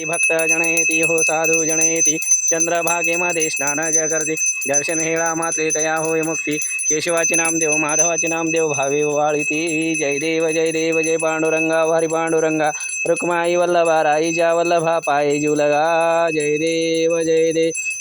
भक्त जनयति हो साधु जनयति चंद्रभागेमध्ये स्नान ज करते दर्शन हेळा मात्रे तया होय मुक्ती केशवाचे नामदेव माधवाचे नामदेव भावे वाळीती जय देव जय पांडुरंगा हरी पांडुरंगा रुक्माई वल्लभा राईच्या वल्लभा पायी जुलगा जय देव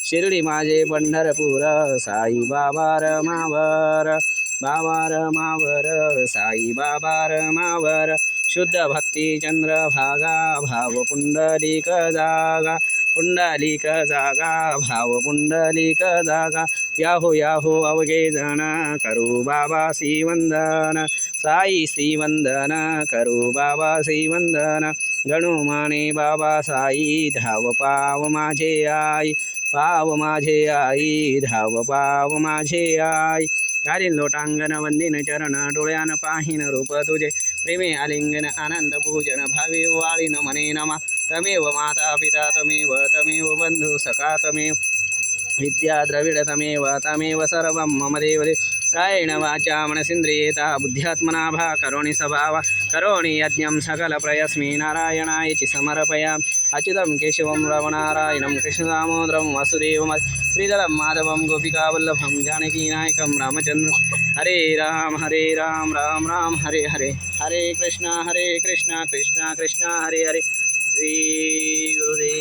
शिर्डी माझे पंढरपूर साई बाबा रमावर बाबा रमावर साई बाबा रमावर शुद्ध भक्ती चंद्रभागा भाव पुंडलिक जागा पुंडलिक जागा भाव पुंडलिक जागा याहो अवघे जण करू बाबा वंदन साई श्रीवंदन करू बाबा श्रीवंदन गणुमाने बाबा साई धाव पाव माझे आई पाव माझे आई धाव पाव माझे आई घालीन लोटांगण वंदिन चरण डोळ्यान पाहिन रूप तुझे प्रेमे आलिंगन आनंद पूजन भावे वाळीन मने नमा तमेव माता पिता तमेव बंधू सखा तमेव विद्या द्रविड तमेव सर्वं मम देवदेव कायेन वाचा मनसिन्द्रियेता बुद्ध्यात्मना भा करोणि स्वभावा करोणि यज्ञं सकलप्रयस्मि नारायणाय च समर्पयामि अच्युतं केशवं रामनारायणं कृष्णदामोदरं वासुदेवं श्रीधरं माधवं गोपिकावल्लभं जानकीनायकं रामचन्द्रं हरे राम राम राम हरे हरे हरे कृष्णा कृष्णा कृष्णा हरे हरे श्री गुरुदेव।